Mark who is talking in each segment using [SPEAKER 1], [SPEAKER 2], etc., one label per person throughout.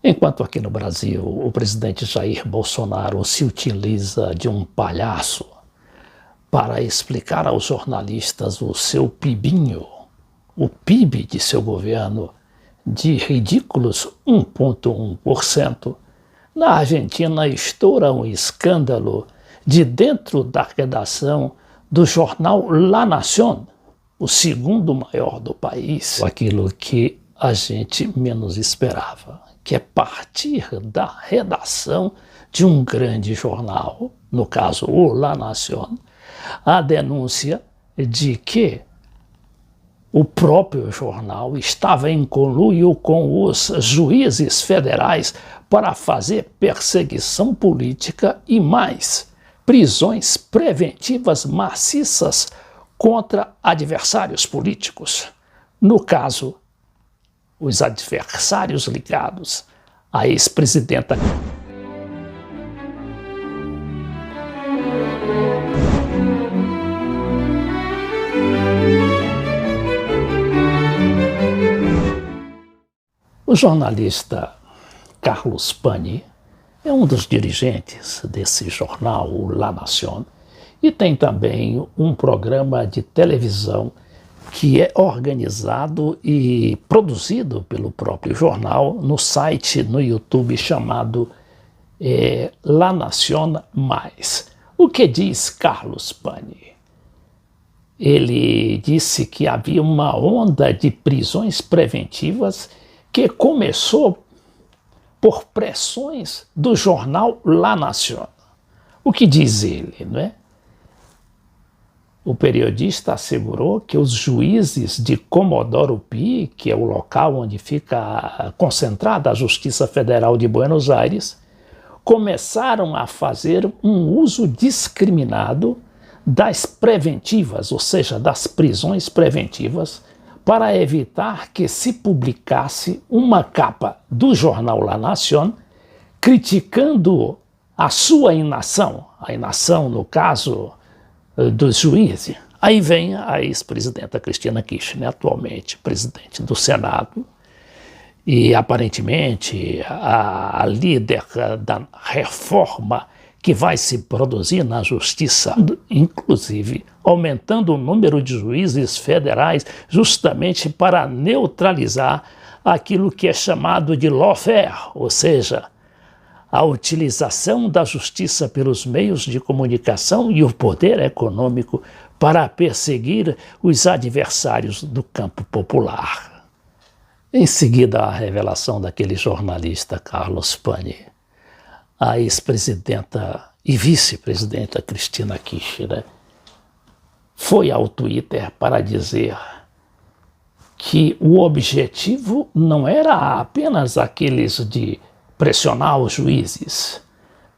[SPEAKER 1] Enquanto aqui no Brasil o presidente Jair Bolsonaro se utiliza de um palhaço para explicar aos jornalistas o seu PIBinho, o PIB de seu governo, de ridículos 1,1%, na Argentina estoura um escândalo de dentro da redação do jornal La Nación, o segundo maior do país, aquilo que a gente menos esperava, que é partir da redação de um grande jornal, no caso o La Nación, a denúncia de que o próprio jornal estava em conluio com os juízes federais para fazer perseguição política e mais, prisões preventivas maciças contra adversários políticos. No caso, os adversários ligados à ex-presidenta. O jornalista Carlos Panis é um dos dirigentes desse jornal, o La Nación, e tem também um programa de televisão que é organizado e produzido pelo próprio jornal no site, no YouTube, chamado La Nación Mais. O que diz Carlos Panis? Ele disse que havia uma onda de prisões preventivas que começou por pressões do jornal La Nación. O que diz ele, não é? O periodista assegurou que os juízes de Comodoro Pi, que é o local onde fica concentrada a Justiça Federal de Buenos Aires, começaram a fazer um uso discriminado das preventivas, ou seja, das prisões preventivas, para evitar que se publicasse uma capa do jornal La Nación criticando a sua inação, a inação, no caso, dos juízes. Aí vem a ex-presidenta Cristina Kirchner, atualmente presidente do Senado, e aparentemente a líder da reforma que vai se produzir na justiça, inclusive aumentando o número de juízes federais justamente para neutralizar aquilo que é chamado de lawfare, ou seja, a utilização da justiça pelos meios de comunicação e o poder econômico para perseguir os adversários do campo popular. Em seguida, a revelação daquele jornalista Carlos Panis, a ex-presidenta e vice-presidenta Cristina Kirchner foi ao Twitter para dizer que o objetivo não era apenas aqueles de pressionar os juízes,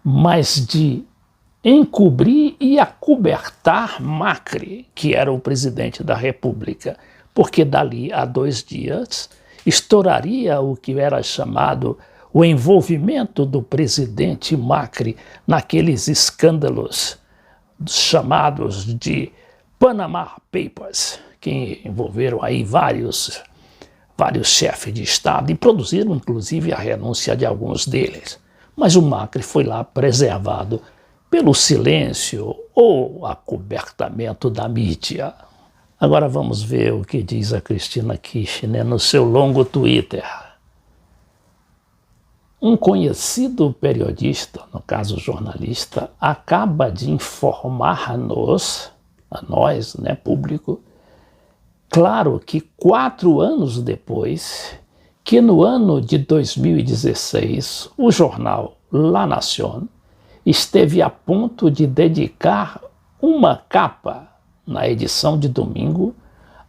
[SPEAKER 1] mas de encobrir e acobertar Macri, que era o presidente da República, porque dali a 2 dias estouraria o que era chamado o envolvimento do presidente Macri naqueles escândalos chamados de Panama Papers, que envolveram aí vários chefes de Estado e produziram inclusive a renúncia de alguns deles. Mas o Macri foi lá preservado pelo silêncio ou acobertamento da mídia. Agora vamos ver o que diz a Cristina Kirchner no seu longo Twitter. Um conhecido periodista, no caso jornalista, acaba de informar-nos, a nós, né, público, claro que 4 anos depois, que no ano de 2016, o jornal La Nación esteve a ponto de dedicar uma capa na edição de domingo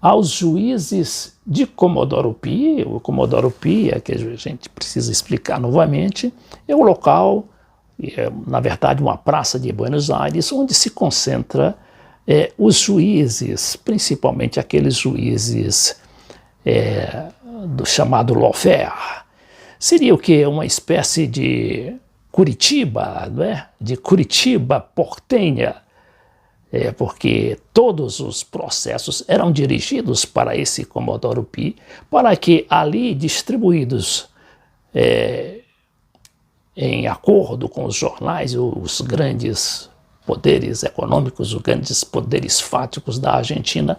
[SPEAKER 1] aos juízes de Comodoro Pi. O Comodoro Pi, que a gente precisa explicar novamente, é o local, na verdade uma praça de Buenos Aires, onde se concentra os juízes, principalmente aqueles juízes do chamado lawfare. Seria o quê? Uma espécie de Curitiba, não é? De Curitiba portenha, porque todos os processos eram dirigidos para esse Comodoro Pi, para que ali distribuídos em acordo com os jornais, os grandes poderes econômicos, os grandes poderes fáticos da Argentina,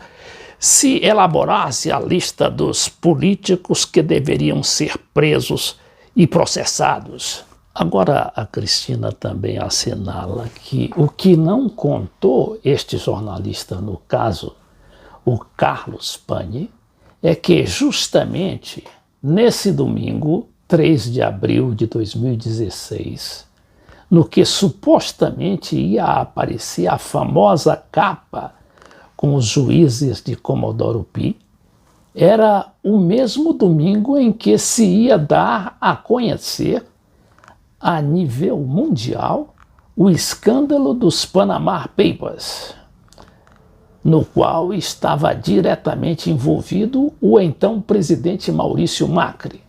[SPEAKER 1] se elaborasse a lista dos políticos que deveriam ser presos e processados. Agora, a Cristina também assinala que o que não contou este jornalista, no caso, o Carlos Pañi, é que justamente nesse domingo, 3 de abril de 2016, no que supostamente ia aparecer a famosa capa com os juízes de Comodoro Pi, era o mesmo domingo em que se ia dar a conhecer, a nível mundial, o escândalo dos Panama Papers, no qual estava diretamente envolvido o então presidente Maurício Macri.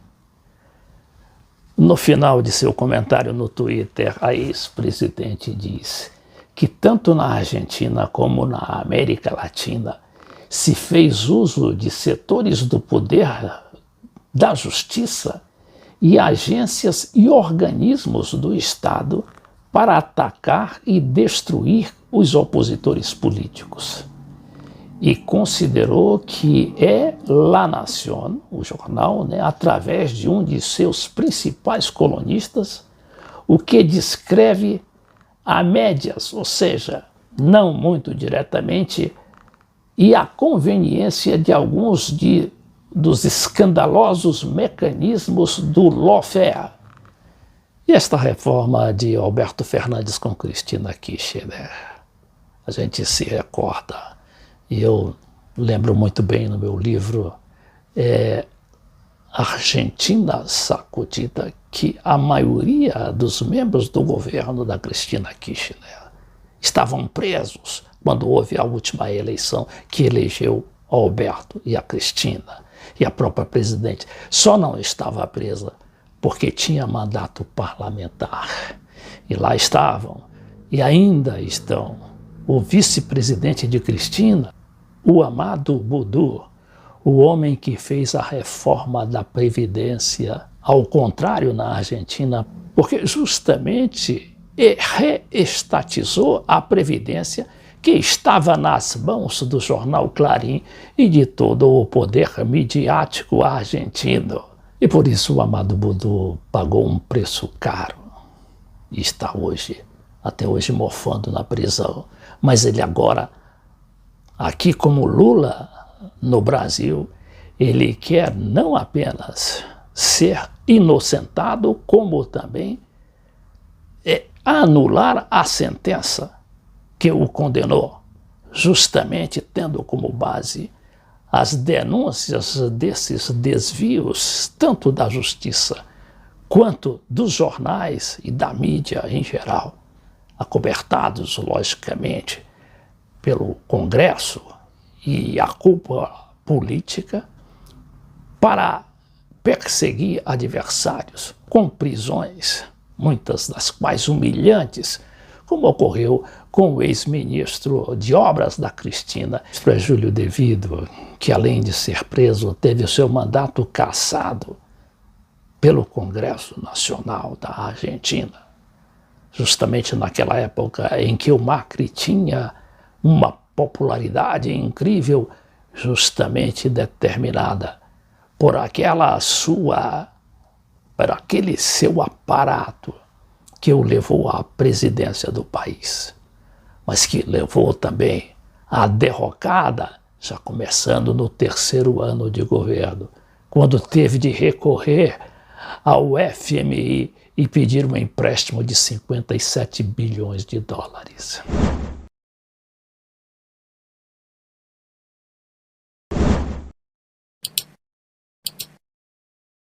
[SPEAKER 1] No final de seu comentário no Twitter, a ex-presidente diz que tanto na Argentina como na América Latina se fez uso de setores do poder da justiça e agências e organismos do Estado para atacar e destruir os opositores políticos. E considerou que é La Nación, o jornal, através de um de seus principais colunistas, o que descreve a médias, ou seja, não muito diretamente, e a conveniência de alguns dos escandalosos mecanismos do lawfare. E esta reforma de Alberto Fernandes com Cristina Kirchner, a gente se recorda, e eu lembro muito bem no meu livro Argentina Sacudida, que a maioria dos membros do governo da Cristina Kirchner estavam presos quando houve a última eleição que elegeu Alberto e a Cristina. E a própria presidente só não estava presa porque tinha mandato parlamentar. E lá estavam, e ainda estão, o vice-presidente de Cristina, o Amado Boudou, o homem que fez a reforma da Previdência, ao contrário na Argentina, porque justamente reestatizou a Previdência que estava nas mãos do jornal Clarín e de todo o poder midiático argentino. E por isso o Amado Boudou pagou um preço caro e está até hoje mofando na prisão. Mas ele agora, aqui como Lula no Brasil, ele quer não apenas ser inocentado, como também anular a sentença que o condenou, justamente tendo como base as denúncias desses desvios, tanto da justiça quanto dos jornais e da mídia em geral, acobertados, logicamente, pelo Congresso e a cúpula política, para perseguir adversários com prisões, muitas das quais humilhantes, como ocorreu com o ex-ministro de Obras da Cristina, Júlio de Vido, que além de ser preso, teve o seu mandato cassado pelo Congresso Nacional da Argentina, justamente naquela época em que o Macri tinha uma popularidade incrível, justamente determinada por aquele seu aparato que o levou à presidência do país, mas que levou também à derrocada, já começando no 3º ano de governo, quando teve de recorrer ao FMI e pedir um empréstimo de 57 bilhões de dólares.